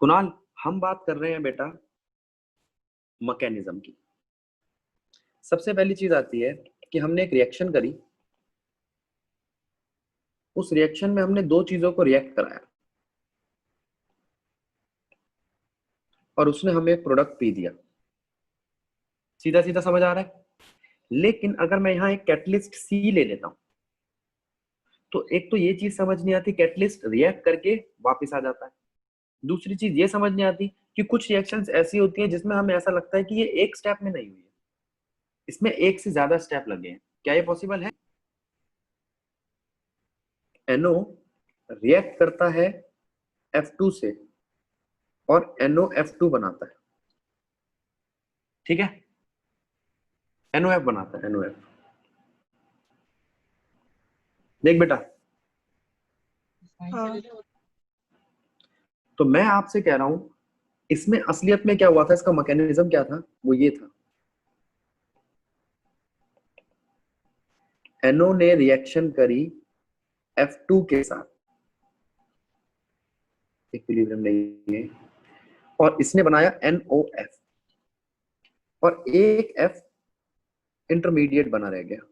कुणाल, हम बात कर रहे हैं बेटा मैकेनिज्म की। सबसे पहली चीज आती है कि हमने एक रिएक्शन करी, उस रिएक्शन में हमने दो चीजों को रिएक्ट कराया और उसने हमें एक प्रोडक्ट पी दिया। सीधा सीधा समझ आ रहा है? लेकिन अगर मैं यहाँ एक कैटलिस्ट सी ले लेता हूं तो एक तो ये चीज समझ नहीं आती कैटलिस्ट रिएक्ट करके वापस आ जाता है। दूसरी चीज ये समझ नहीं आती कि कुछ रिएक्शंस ऐसी होती हैं जिसमें हमें ऐसा लगता है कि ये एक स्टेप में नहीं हुई है, इसमें एक से ज्यादा स्टेप लगे हैं। क्या ये पॉसिबल है? NO रिएक्ट करता है F2 से और NOF2 बनाता है, ठीक है? NOF बनाता है, NOF। देख बेटा, हाँ। तो मैं आपसे कह रहा हूं इसमें असलियत में क्या हुआ था, इसका मैकेनिज्म क्या था, वो ये था। NO ने रिएक्शन करी F2 के साथ, इक्विलिब्रियम नहीं है, और इसने बनाया NOF और एक F इंटरमीडिएट बना रह गया।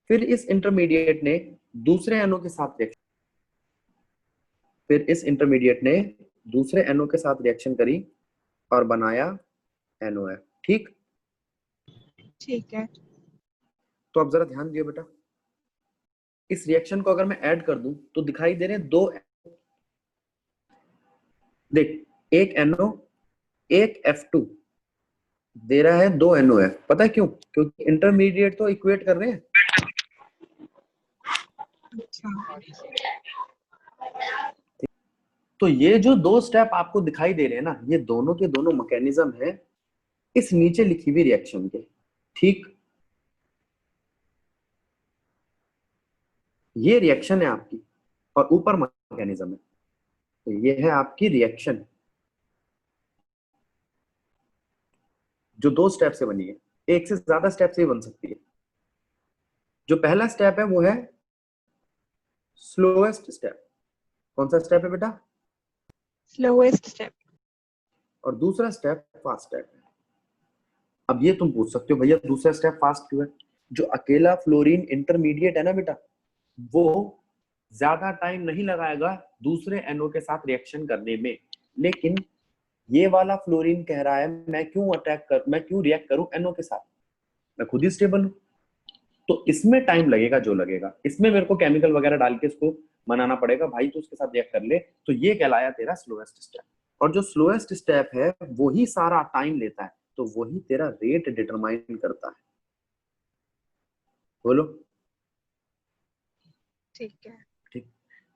फिर इस इंटरमीडिएट ने दूसरे NO के साथ रिएक्शन, फिर इस इंटरमीडिएट ने दूसरे NO के साथ रिएक्शन करी और बनाया NOF, ठीक? ठीक है। तो अब जरा ध्यान दियो बेटा, इस रिएक्शन को अगर मैं ऐड कर दूं तो दिखाई दे रहे हैं दो। देख, एक NO एक F2 दे रहा है दो NOF। पता है क्यों? क्योंकि इंटरमीडिएट तो इक्वेट कर रहे हैं। अच्छा। तो ये जो दो स्टेप आपको दिखाई दे रहे हैं ना, ये दोनों के दोनों मैकेनिज्म है इस नीचे लिखी हुई रिएक्शन के, ठीक? ये रिएक्शन है आपकी और ऊपर मैकेनिज्म है। तो ये है आपकी रिएक्शन जो दो स्टेप से बनी है, एक से ज्यादा स्टेप से ही बन सकती है। जो पहला स्टेप है वो है स्लोएस्ट स्टेप। कौन सा स्टेप है बेटा? Slowest step. और दूसरा स्टेप फास्ट स्टेप है। अब ये तुम पूछ सकते हो भैया दूसरा स्टेप फास्ट क्यों है? जो अकेला फ्लोरीन इंटरमीडिएट है ना बेटा, वो ज्यादा टाइम नहीं लगाएगा दूसरे NO के साथ रिएक्शन करने में। लेकिन ये वाला फ्लोरीन कह रहा है मैं क्यों रिएक्ट करूं NO के साथ, मैं खुद ही स्टेबल हूं। तो इसमें टाइम लगेगा जो लगेगा, इसमें मेरे को केमिकल वगैरह डाल के इसको मनाना पड़ेगा, भाई तो उसके साथ रिएक्ट कर ले। तो ये कहलाया तेरा स्लोएस्ट स्टेप। और जो स्लोएस्ट स्टेप है वही सारा टाइम लेता है, तो वही तेरा रेट डिटरमाइन करता है। बोलो। ठीक है। ठीक।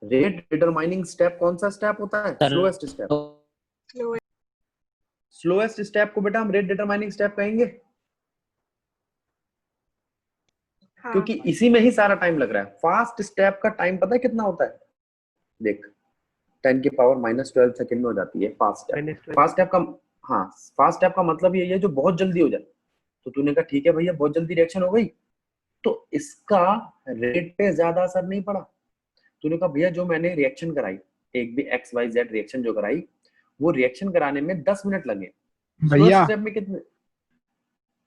रेट डिटरमाइनिंग स्टेप कौन सा स्टेप होता है? Slowest step. Slowest. Slowest step को बेटा हम रेट डिटरमाइनिंग स्टेप कहेंगे, हाँ। क्योंकि इसी में ही सारा टाइम लग रहा है। फास्ट स्टेप का टाइम पता है कितना होता है? देख, 10⁻⁻12 सेकंड में हो जाती है फास्ट स्टेप। फास्ट स्टेप का, हाँ, फास्ट स्टेप का मतलब ये है जो बहुत जल्दी हो जाए। तो तूने कहा ठीक है भैया बहुत जल्दी रिएक्शन हो गई, तो इसका रेट पे ज्यादा असर नहीं पड़ा। तूने कहा भैया जो मैंने रिएक्शन कराई, एक भी XYZ रिएक्शन जो कराई, वो रिएक्शन कराने में 10 मिनट लगे, भैया स्टेप में कितने?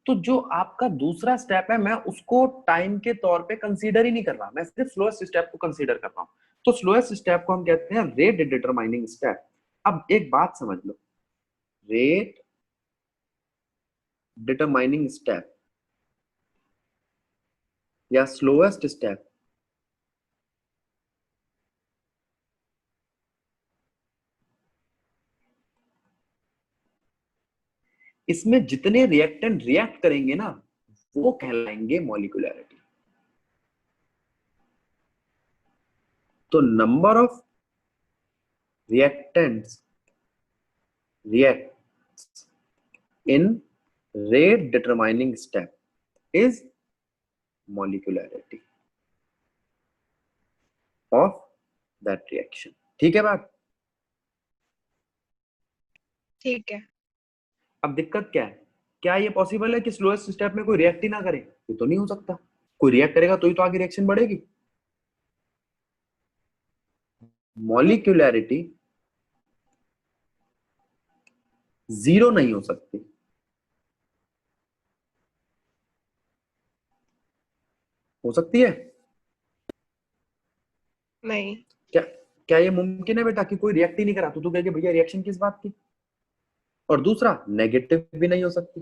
तो जो आपका दूसरा स्टेप है मैं उसको टाइम के तौर पे कंसीडर ही नहीं कर रहा, मैं सिर्फ स्लोएस्ट स्टेप को कंसीडर कर रहा हूं। तो स्लोएस्ट स्टेप को हम कहते हैं रेट डिटरमाइनिंग स्टेप। अब एक बात समझ लो, रेट डिटरमाइनिंग स्टेप या स्लोएस्ट स्टेप इसमें जितने रिएक्टेंट रिएक्ट करेंगे ना वो कहलाएंगे मॉलिक्यूलैरिटी। तो number of reactants reacts in rate determining step is molecularity of that reaction। ठीक है बात? ठीक है। अब दिक्कत क्या है? क्या ये पॉसिबल है कि स्लोएस्ट स्टेप में कोई रिएक्ट ही ना करे? ये तो नहीं हो सकता। कोई रिएक्ट करेगा तो ही तो आगे रिएक्शन बढ़ेगी। मॉलिक्यूलैरिटी जीरो नहीं हो सकती। हो सकती है? नहीं। क्या क्या ये मुमकिन है बेटा कि कोई रिएक्ट ही नहीं करा तो तू कहे कि भैया रिएक्शन किस बात की? और दूसरा, नेगेटिव भी नहीं हो सकती,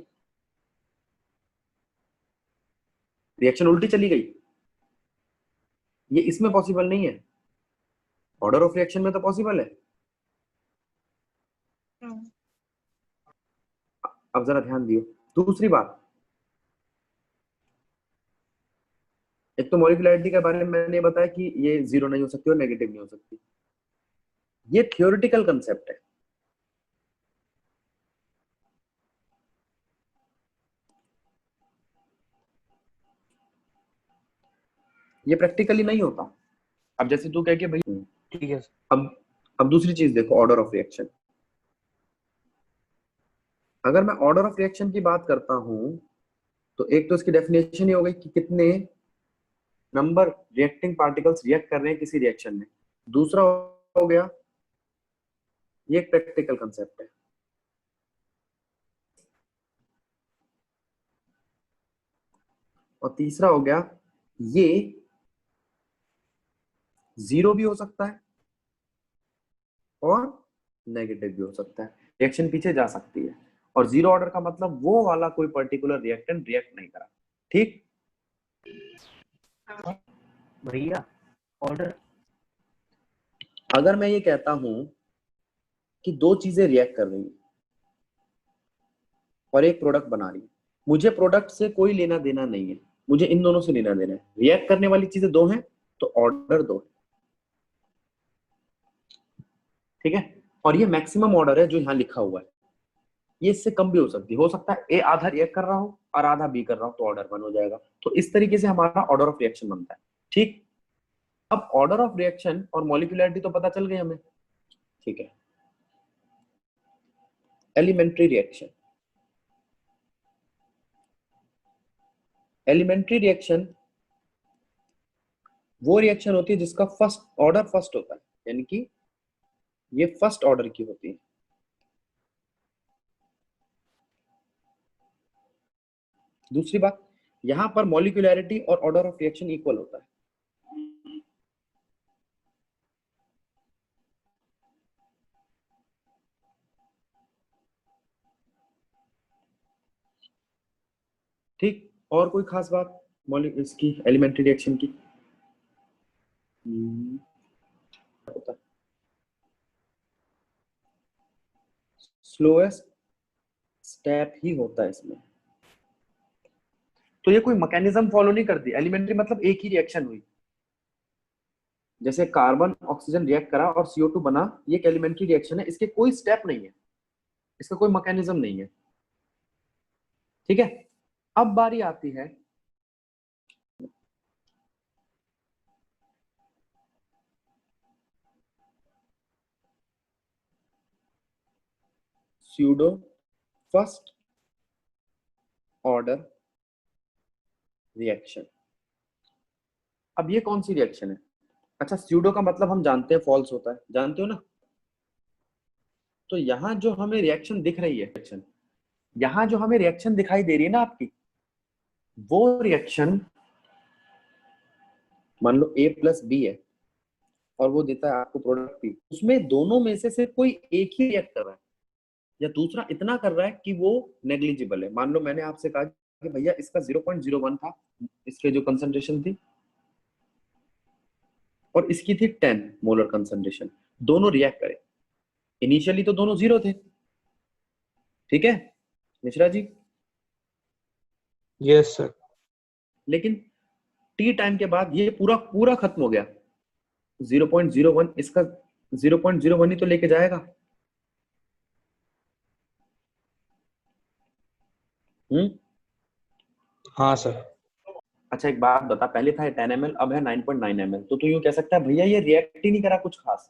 रिएक्शन उल्टी चली गई, ये इसमें पॉसिबल नहीं है। ऑर्डर ऑफ रिएक्शन में तो पॉसिबल है। हम्म, अब जरा ध्यान दियो। दूसरी बात, एक तो मॉलिक्यूलैरिटी के बारे में मैंने बताया कि ये जीरो नहीं हो सकती और नेगेटिव नहीं हो सकती, ये थियोरिटिकल कंसेप्ट है। ये प्रैक्टिकली नहीं होता। अब जैसे तू कह के भाई, ठीक है सर। अब दूसरी चीज देखो, ऑर्डर ऑफ रिएक्शन। अगर मैं ऑर्डर ऑफ रिएक्शन की बात करता हूं तो एक तो इसकी डेफिनेशन ही हो गई कि कितने नंबर रिएक्टिंग पार्टिकल्स रिएक्ट कर रहे हैं किसी रिएक्शन में। दूसरा हो गया, ये एक प्रैक्टिकल कंसेप्ट है। और तीसरा हो गया, ये जीरो भी हो सकता है और नेगेटिव भी हो सकता है, रिएक्शन पीछे जा सकती है। और जीरो ऑर्डर का मतलब वो वाला कोई पर्टिकुलर रिएक्टेंट रिएक्ट नहीं करा। ठीक? भैया ऑर्डर, अगर मैं ये कहता हूं कि दो चीजें रिएक्ट कर रही हैं और एक प्रोडक्ट बना रही है, मुझे प्रोडक्ट से कोई लेना देना नहीं है, मुझे इन दोनों से लेना देना है। रिएक्ट करने वाली चीजें दो हैं तो ऑर्डर दो है। ठीक है? और ये मैक्सिमम ऑर्डर है जो यहाँ लिखा हुआ है, ये इससे कम भी हो सकती है। हो सकता है ए आधा रिएक्ट कर रहा हो और आधा बी कर रहा हो, तो ऑर्डर वन हो जाएगा। तो इस तरीके से हमारा ऑर्डर ऑफ रिएक्शन बनता है। ठीक? अब ऑर्डर ऑफ रिएक्शन और मॉलिक्यूलैरिटी तो पता चल गई हमें। ठीक है, एलिमेंट्री रिएक्शन। एलिमेंट्री रिएक्शन वो रिएक्शन होती है जिसका फर्स्ट ऑर्डर फर्स्ट होता है, यानी कि ये फर्स्ट ऑर्डर की होती है। दूसरी बात, यहां पर मॉलिक्यूलैरिटी और ऑर्डर ऑफ रिएक्शन इक्वल होता है। ठीक? और कोई खास बात इसकी एलिमेंट्री रिएक्शन की? होता है स्लोएस्ट स्टेप ही होता है इसमें। तो ये कोई मैकेनिज्म फॉलो नहीं करती। एलिमेंट्री मतलब एक ही रिएक्शन हुई, जैसे कार्बन ऑक्सीजन रिएक्ट करा और CO2 बना, ये एक एलिमेंट्री रिएक्शन है। इसके कोई स्टेप नहीं है, इसका कोई मैकेनिज्म नहीं है। ठीक है? अब बारी आती है स्यूडो फर्स्ट ऑर्डर रिएक्शन। अब ये कौन सी रिएक्शन है? अच्छा, स्यूडो का मतलब हम जानते हैं फॉल्स होता है, जानते हो ना? तो यहां जो हमें रिएक्शन दिख रही है, रिएक्शन यहां जो हमें रिएक्शन दिखाई दे रही है ना आपकी, वो रिएक्शन मान लो A प्लस बी है और वो देता है आपको प्रोडक्ट P। उसमें दोनों में से सिर्फ कोई एक ही रिएक्ट कर रहा है या दूसरा इतना कर रहा है कि वो नेग्लिजिबल है। मान लो मैंने आपसे कहा कि भैया इसका 0.01 था, इसके जो कंसंट्रेशन थी, और इसकी थी 10 मोलर कंसंट्रेशन। दोनों रिएक्ट करे, इनिशियली तो दोनों जीरो थे। ठीक है मिश्रा जी? Yes sir. लेकिन टी टाइम के बाद ये पूरा पूरा खत्म हो गया। 0.01 इसका 0.01 ही तो लेके जाएगा। हाँ सर। अच्छा एक बात बता, पहले था 10 ml, अब है 9.9 ml, तो तू यूं कह सकता है भैया ये रिएक्ट ही नहीं करा कुछ खास,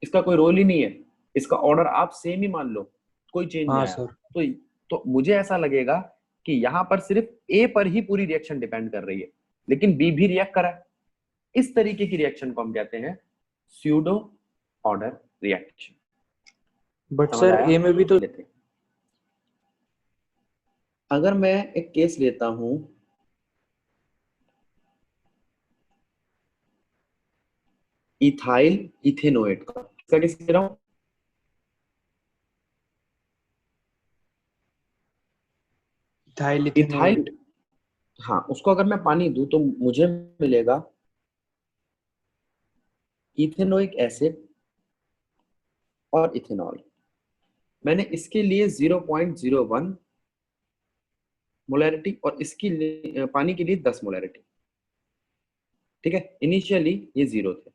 इसका कोई रोल ही नहीं है, इसका ऑर्डर आप सेम ही मान लो, कोई चेंज नहीं हाँ आया। सर। तो मुझे ऐसा लगेगा कि यहाँ पर सिर्फ ए पर ही पूरी रिएक्शन डिपेंड कर रही है, लेकिन बी भी रिएक्ट करा है। इस तरीके की रिएक्शन को हम कहते हैं स्यूडो ऑर्डर रिएक्शन। बट समझ सर आया? ए में भी तो लेते हैं। अगर मैं एक केस लेता हूं, इथाइल इथेनोएट का, किसका केस ले रहा हूं? Ethyl ethyl, ethanoate. हाँ, उसको अगर मैं पानी दूं तो मुझे मिलेगा इथेनोइक एसिड और इथेनॉल। मैंने इसके लिए 0.01 मोलैरिटी और इसकी पानी के लिए 10 मोलैरिटी। ठीक है, इनिशियली ये 0 थे,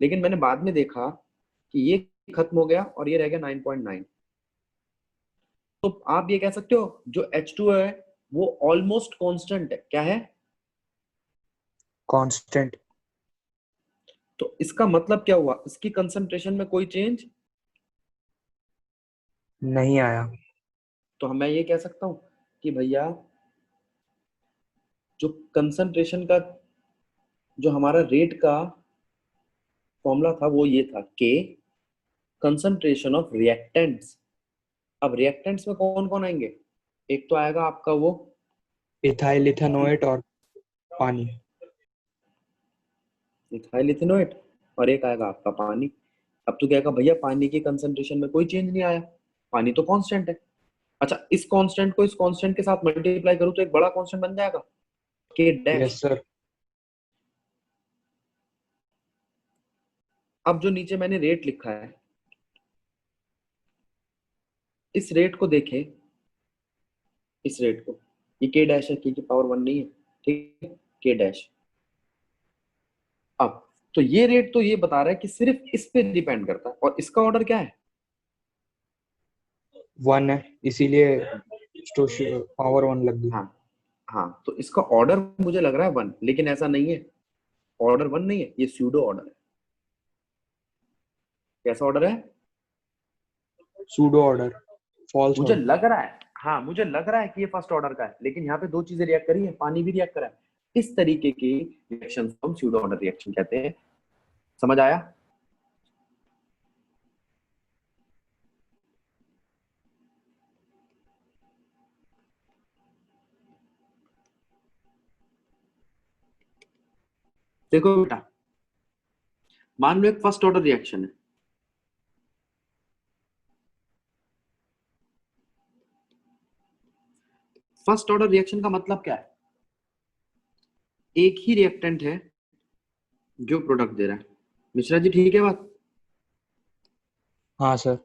लेकिन मैंने बाद में देखा कि ये खत्म हो गया और ये रह गया 9.9। तो आप ये कह सकते हो जो H2 है वो ऑलमोस्ट कांस्टेंट है। क्या है? कांस्टेंट। तो इसका मतलब क्या हुआ? इसकी कंसंट्रेशन में कोई चेंज नहीं आया। तो मैं ये कह सकता हूं कि भैया जो कंसंट्रेशन का, जो हमारा रेट का फॉर्मूला था वो ये था, के कंसंट्रेशन ऑफ रिएक्टेंट्स। अब रिएक्टेंट्स में कौन कौन आएंगे? एक तो आएगा आपका वो इथाइल इथेनोएट और पानी। इथाइल इथेनोएट और एक आएगा आपका पानी। अब तो क्या कहा भैया, पानी की कंसंट्रेशन में कोई चेंज नहीं आया, पानी तो कांस्टेंट है। अच्छा, इस कांस्टेंट को इस कांस्टेंट के साथ मल्टीप्लाई करूं तो एक बड़ा कांस्टेंट बन जाएगा, के डैश। Yes sir. अब जो नीचे मैंने रेट लिखा है, इस रेट को देखें, इस रेट को, ये के डैश है, के की पावर 1 नहीं है, ठीक है, के डैश। अब तो ये रेट तो ये बता रहा है कि सिर्फ इस पे डिपेंड करता है, और इसका ऑर्डर क्या है? 1 है, इसीलिए पावर 1 लग गई। हाँ, हाँ, तो इसका ऑर्डर मुझे लग रहा है 1, लेकिन ऐसा नहीं है, ऑर्डर 1 नहीं है, ये स्यूडो ऑर्डर है। कैसा ऑर्डर है? सूडो ऑर्डर, फॉल्स मुझे ऑर्डर। लग रहा है, हाँ, मुझे लग रहा है कि ये फर्स्ट ऑर्डर का है, लेकिन यहाँ पे दो चीजें रिएक्ट करी है, पानी भी रिएक्ट करा है। इस तरीके की रिएक्शन को हम स्यूडो ऑर्डर रिएक्शन कहते हैं। समझ आया? देखो बेटा, मान लो एक फर्स्ट ऑर्डर रिएक्शन है, फर्स्ट ऑर्डर रिएक्शन का मतलब क्या है? एक ही रिएक्टेंट है जो प्रोडक्ट दे रहा है। मिश्रा जी, ठीक है बात? हाँ सर।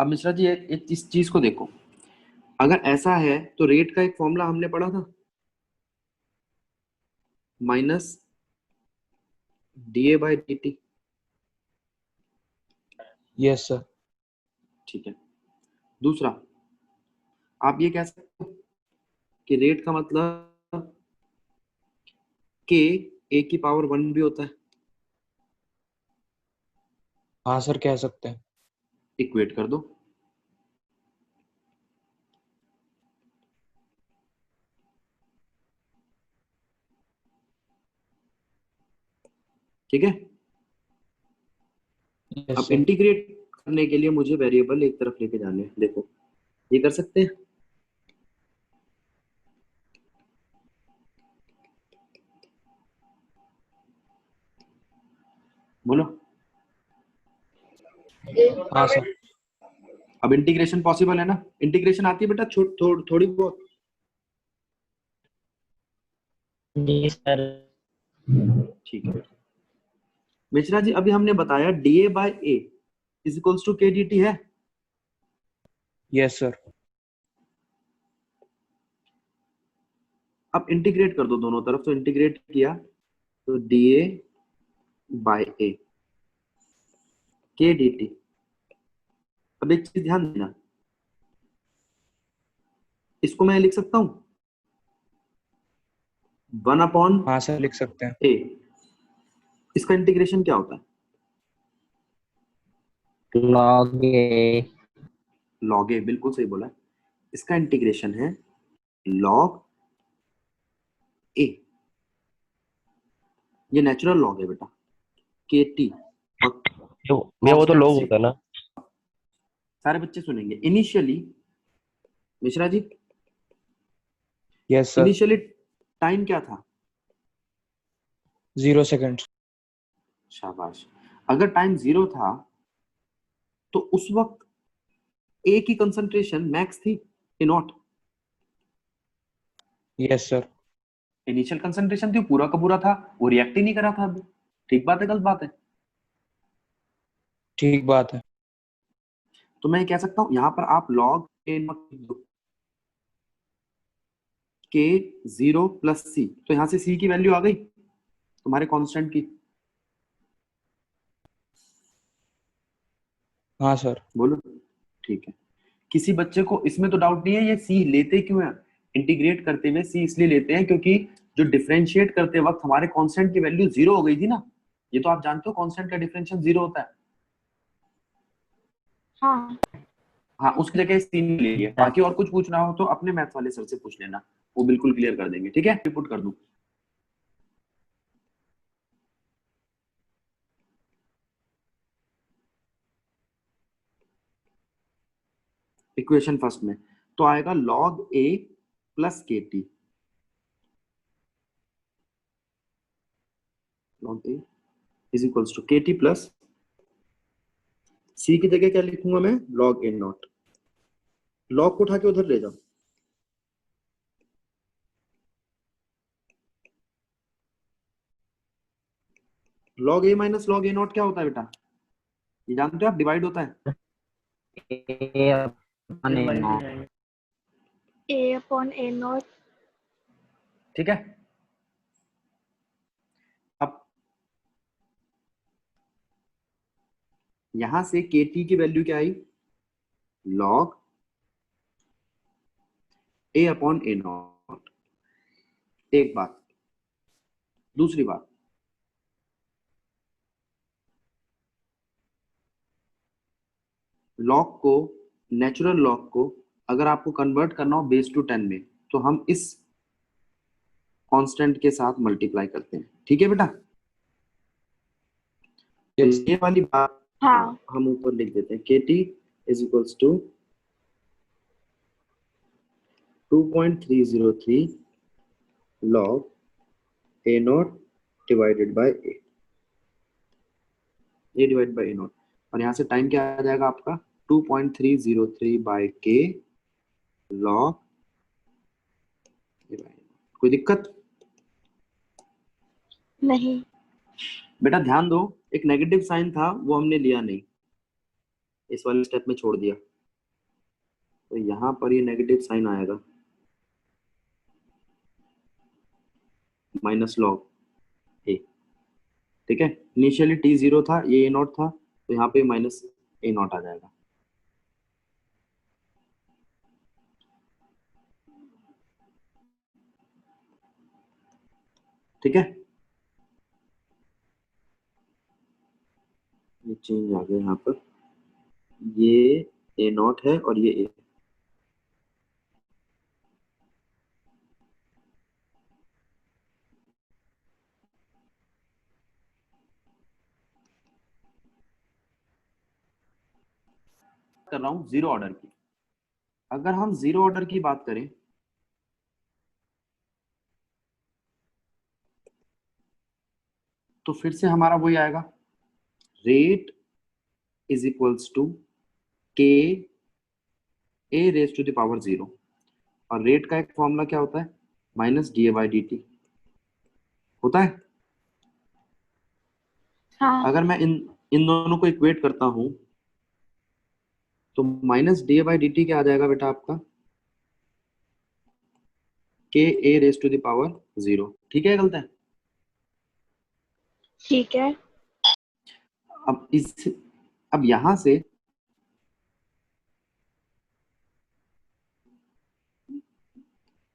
अब मिश्रा जी इस चीज को देखो, अगर ऐसा है तो रेट का एक फॉर्मूला हमने पढ़ा था, माइनस DA/dt। Yes sir. ठीक है। दूसरा, आप ये कह सकते हो कि रेट का मतलब के ए की पावर 1 भी होता है। हाँ सर, कह सकते हैं। इक्वेट कर दो। ठीक है। यस अब सर। इंटीग्रेट करने के लिए मुझे वेरिएबल एक तरफ लेके जाने हैं। देखो, ये कर सकते हैं? बोलो। हाँ सर। अब इंटीग्रेशन पॉसिबल है ना? इंटीग्रेशन आती है बेटा थोड़ी बहुत? जी सर। ठीक है। मिश्रा जी, अभी हमने बताया DA/A is equals to KDT है। Yes sir. अब इंटीग्रेट कर दो दोनों तरफ, तो इंटीग्रेट किया तो DA/A KDT। अब एक चीज ध्यान देना, इसको मैं लिख सकता हूं 1/A। हाँ सर, लिख सकते हैं। इसका इंटीग्रेशन क्या होता है? लॉग ए। लॉग ए, बिल्कुल सही बोला है। इसका इंटीग्रेशन है लॉग ए। ये नेचुरल लॉग है बेटा। KT और भैया वो तो constant log C। होता है ना। सारे बच्चे सुनेंगे। Initially Mishra ji, yes sir. Initially time क्या था? 0 सेकंड। शाबाश। अगर टाइम 0 था तो उस वक्त ए की कंसंट्रेशन मैक्स थी A naught. Yes sir. Initial concentration थी, पूरा का पूरा था, वो रिएक्ट ही नहीं करा था अभी। ठीक बात है गलत बात है? ठीक बात है। तो मैं कह सकता हूं यहां पर आप लॉग ए नॉट के 0 प्लस सी, तो यहां से सी की वैल्यू आ गई तुम्हारे कांस्टेंट की। हाँ सर। बोलो। ठीक है। किसी बच्चे को इसमें तो डाउट नहीं है ये सी लेते क्यों है? इंटीग्रेट करते हुए सी इसलिए लेते हैं क्योंकि जो डिफरेंशिएट करते वक्त हमारे कांस्टेंट की वैल्यू 0 हो गई थी ना। ये तो आप जानते हो कांस्टेंट का डिफरेंशियल 0 होता है। हाँ हाँ, उसकी जगह सी ले लिए। बाकी और कुछ पूछना हो तो अपने मैथ वाले सर से पूछ लेना, वो बिल्कुल क्लियर कर देंगे। ठीक है, रिपोर्ट कर दूं। इक्वेशन फर्स्ट में तो आएगा log A plus K T. Log A is equals to K T plus C की जगह क्या लिखूंगा मैं? Log A not. लॉग को उठा के उधर ले जाओ। Log A minus log A not क्या होता है बेटा? ये जानते हो आप? डिवाइड होता है। ए अपॉन ए नॉट। ठीक है। अब यहां से के टी की वैल्यू क्या आई? Log A upon A naught. एक बात। दूसरी बात, लॉग को, नेचुरल लॉग को अगर आपको कन्वर्ट करना हो बेस टू 10 में तो हम इस कांस्टेंट के साथ मल्टीप्लाई करते हैं। ठीक है बेटा? तो यस। ये वाली बात हाँ हम ऊपर लिख देते हैं। K T is equals to 2.303 log A naught divided by A. A divide by A naught, और यहाँ से टाइम क्या आ जाएगा आपका? 2.303 बाय के लॉग। कोई दिक्कत? नहीं। बेटा ध्यान दो, एक नेगेटिव साइन था वो हमने लिया नहीं, इस वाले स्टेप में छोड़ दिया, तो यहाँ पर ये नेगेटिव साइन आएगा माइनस लॉग ए। ठीक है, इनिशियली टी 0 था, ये ए नॉट था, तो यहाँ पे माइनस ए नॉट आ जाएगा। ठीक है, ये चेंज आ गया यहाँ पर, ये ए नॉट है और ये ए। कर रहा हूँ जीरो ऑर्डर की। अगर हम जीरो ऑर्डर की बात करें तो फिर से हमारा वही आएगा, रेट इज इक्वल्स टू के ए रेज टू द पावर 0। और रेट का एक फॉर्मूला क्या होता है? Minus D A by D T होता है। हाँ अगर मैं इन इन दोनों को इक्वेट करता हूं तो minus D A by D T क्या आ जाएगा बेटा आपका? के ए रेज टू द पावर 0। ठीक है, गलत है? ठीक है। अब अब यहां से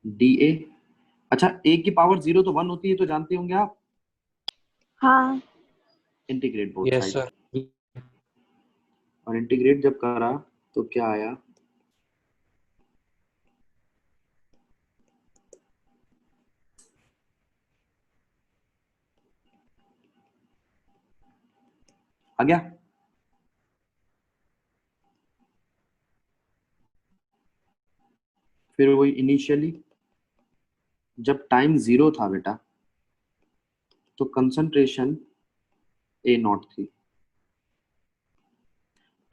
डी ए, अच्छा ए की पावर 0 तो 1 होती है, तो जानते होंगे आप। हाँ integrate both yes side, sir. और इंटीग्रेट जब करा तो क्या आया? आ गया? फिर वही इनिशियली जब टाइम 0 था बेटा तो कंसंट्रेशन A0 थी,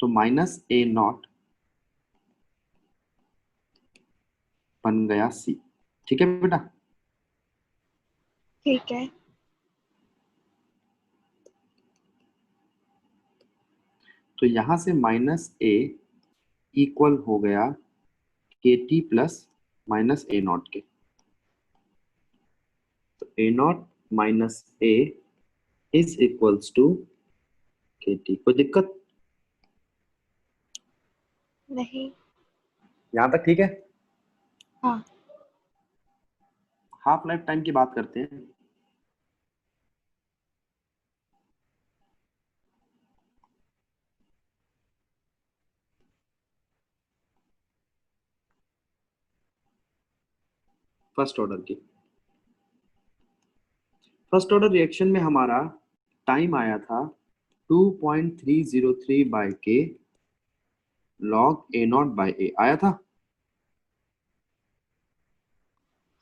तो -A0 बन गया C। ठीक है बेटा? ठीक है। तो यहां से -A इक्वल हो गया KT प्लस -A0 के। तो A0 minus A is equals to KT। कोई दिक्कत? नहीं। यहां तक ठीक है? हाँ। हाफ लाइफ टाइम की बात करते हैं। फर्स्ट ऑर्डर की। फर्स्ट ऑर्डर रिएक्शन में हमारा टाइम आया था 2.303 by K log A0 bye A आया था।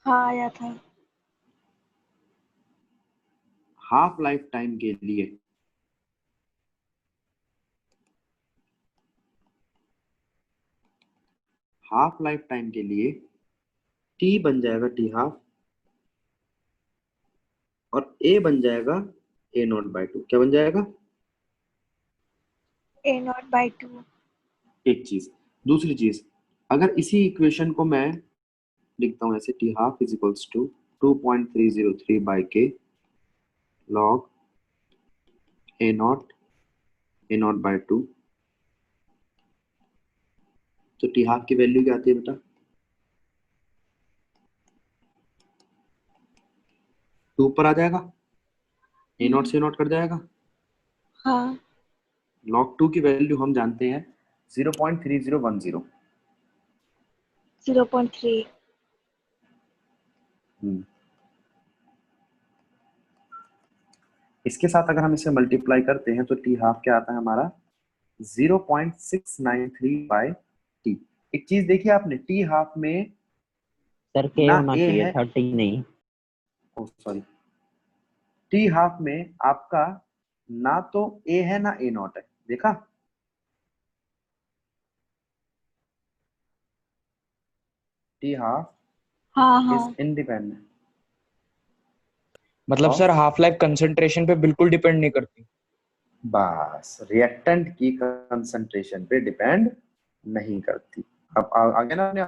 हाँ आया था। हाफ लाइफ टाइम के लिए T बन जाएगा T हाफ और A बन जाएगा A0 बाय 2। क्या बन जाएगा? A0/2। एक चीज। दूसरी चीज, अगर इसी इक्वेशन को मैं लिखता हूं ऐसे, T half is equals to 2.303 by K log A0 by 2, तो T हाफ की वैल्यू क्या आती है बेटा? 2 पर आ जाएगा, A0 से A0 कट जाएगा। हाँ। log 2 की वैल्यू हम जानते हैं 0.3010। 0.3। इसके साथ अगर हम इसे मल्टीप्लाई करते हैं तो T हाफ क्या आता है हमारा? 0.693 बाय T। एक चीज देखिए आपने, T हाफ में सर के ना होना A चाहिए है, 30 नहीं। सॉरी, T हाफ में आपका ना तो A है ना A0 है। देखा? T हाफ हाँ इज हाँ। इंडिपेंडेंट। मतलब और सर हाफ लाइफ कंसंट्रेशन पे बिल्कुल डिपेंड नहीं करती। बस रिएक्टेंट की कंसंट्रेशन पे डिपेंड नहीं करती। अब आगे ना अपने